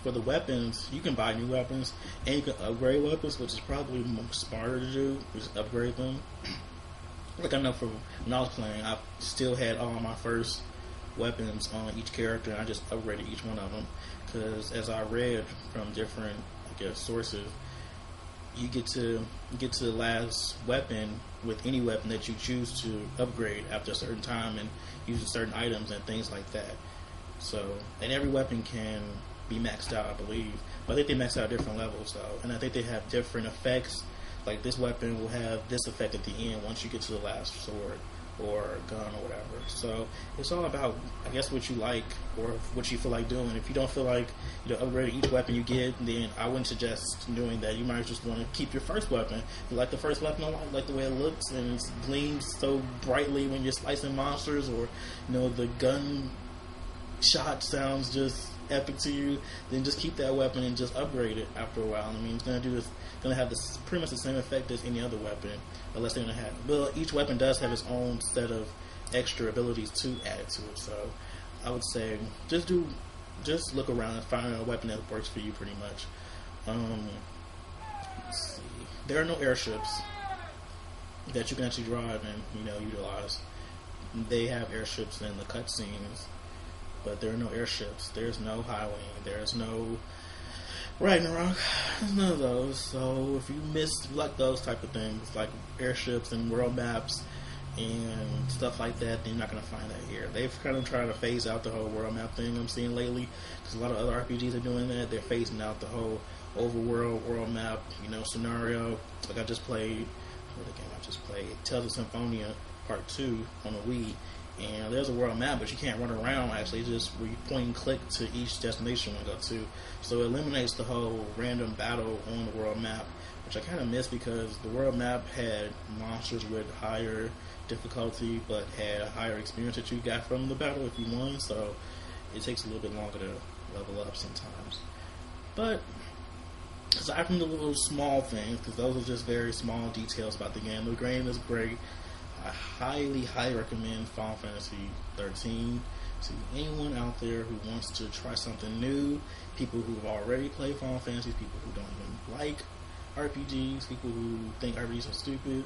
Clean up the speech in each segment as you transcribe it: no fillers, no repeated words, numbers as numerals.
for the weapons, you can buy new weapons and you can upgrade weapons, which is probably more smarter to do. Just upgrade them. Like I know from when I was playing, I still had all my first weapons on each character, and I just upgraded each one of them. Because as I read from different, I guess, sources, you get to the last weapon with any weapon that you choose to upgrade after a certain time and using certain items and things like that. So, and every weapon can be maxed out, I believe. But I think they max out at different levels, though. And I think they have different effects. Like this weapon will have this effect at the end once you get to the last sword or gun or whatever. So it's all about, I guess, what you like or what you feel like doing. If you don't feel like upgrading each weapon you get, then I wouldn't suggest doing that. You might just want to keep your first weapon. If you like the first weapon, I like the way it looks and it gleams so brightly when you're slicing monsters, or the gun shot sounds just epic to you, then just keep that weapon and just upgrade it after a while. I mean, it's gonna have pretty much the same effect as any other weapon, unless they're gonna have. Well, each weapon does have its own set of extra abilities to add to it. So, I would say just look around and find a weapon that works for you, pretty much. Let's see. There are no airships that you can actually drive and utilize. They have airships in the cutscenes, but there are no airships. There's no highway. There's no Ragnarok. There's none of those. So if you like those type of things, like airships and world maps and stuff like that, then you're not going to find that here. They've kind of tried to phase out the whole world map thing I'm seeing lately, because a lot of other RPGs are doing that. They're phasing out the whole overworld world map, scenario. Like I just played, Tales of Symphonia Part 2 on the Wii. And there's a world map, but you can't run around. Actually, just where you point and click to each destination you go to. So it eliminates the whole random battle on the world map, which I kind of miss, because the world map had monsters with higher difficulty, but had a higher experience that you got from the battle if you won. So it takes a little bit longer to level up sometimes. But aside from the little small things, because those are just very small details about the game is great. I highly recommend Final Fantasy 13 to anyone out there who wants to try something new, people who have already played Final Fantasy, people who don't even like RPGs, people who think RPGs are stupid.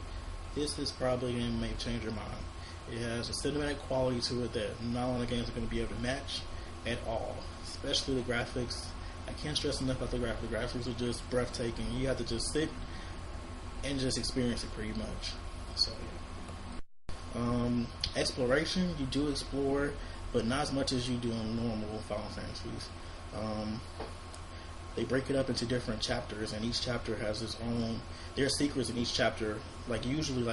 This is probably a game that may change your mind. It has a cinematic quality to it that not a lot of games are going to be able to match at all, especially the graphics. I can't stress enough about the graphics. The graphics are just breathtaking. You have to just sit and just experience it pretty much. So, yeah. Exploration, you do explore, but not as much as you do in normal Final Fantasies. They break it up into different chapters, and each chapter has its own. There are secrets in each chapter, like usually,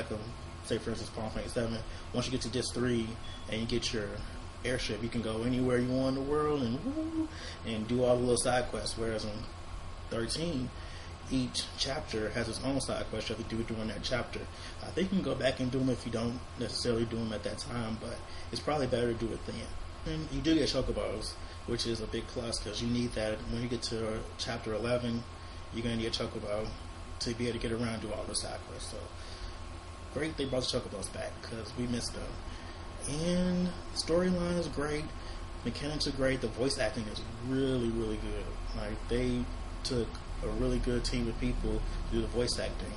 say for instance, Final Fantasy 7. Once you get to Disc 3 and you get your airship, you can go anywhere you want in the world and do all the little side quests. Whereas in 13, each chapter has its own side quest you have to do during that chapter. I think you can go back and do them if you don't necessarily do them at that time, but it's probably better to do it then. And you do get chocobos, which is a big plus, because you need that when you get to chapter 11. You're going to need a chocobo to be able to get around and do all the side quests. So great they brought the chocobos back, because we missed them. And storyline is great, mechanics are great, the voice acting is really good. Like, they took a really good team of people to do the voice acting,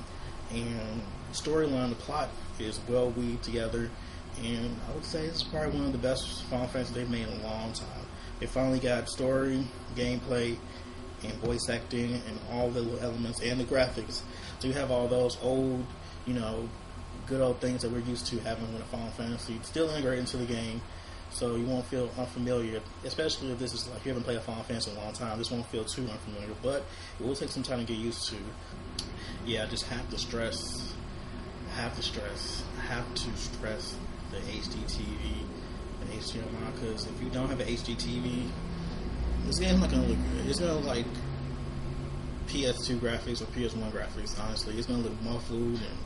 and storyline, the plot is well weaved together, and I would say this is probably one of the best Final Fantasy they've made in a long time. They finally got story, gameplay, and voice acting, and all the little elements, and the graphics. So you have all those old, good old things that we're used to having with a Final Fantasy still integrated into the game. So you won't feel unfamiliar, especially if this is like you haven't played a Final Fantasy in a long time. This won't feel too unfamiliar, but it will take some time to get used to. Yeah, I just have to stress the HD TV and HDMI, because if you don't have an HD TV, this game's not gonna look good. It's gonna look like PS2 graphics or PS1 graphics. Honestly, it's gonna look muffled, and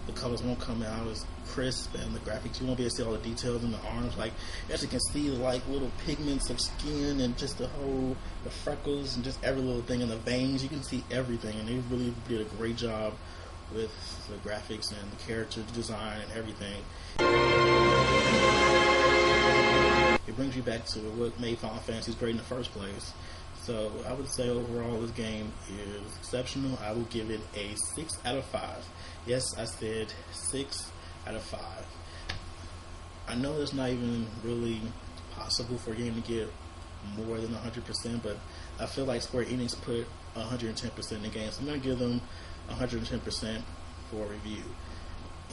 the colors won't come out as crisp, and the graphics, you won't be able to see all the details in the arms. Like, you actually can see like little pigments of skin and just the freckles and just every little thing in the veins. You can see everything, and they really did a great job with the graphics and the character design and everything. It brings you back to what made Final Fantasy great in the first place. So I would say overall this game is exceptional. I will give it a 6 out of 5. Yes, I said 6 out of 5. I know it's not even really possible for a game to get more than 100%, but I feel like Square Enix put 110% in the game, so I'm going to give them 110% for a review.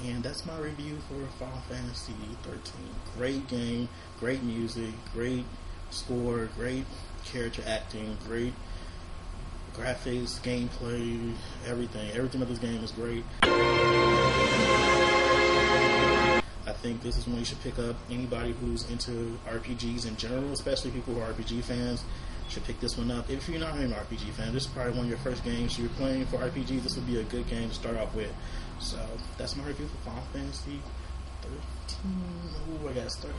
And that's my review for Final Fantasy 13. Great game, great music, great score, great character acting, great graphics, gameplay, everything. Everything of this game is great. I think this is one you should pick up. Anybody who's into RPGs in general, especially people who are RPG fans, should pick this one up. If you're not an RPG fan, this is probably one of your first games you're playing for RPG. This would be a good game to start off with. So that's my review for Final Fantasy 13. Ooh, I gotta start.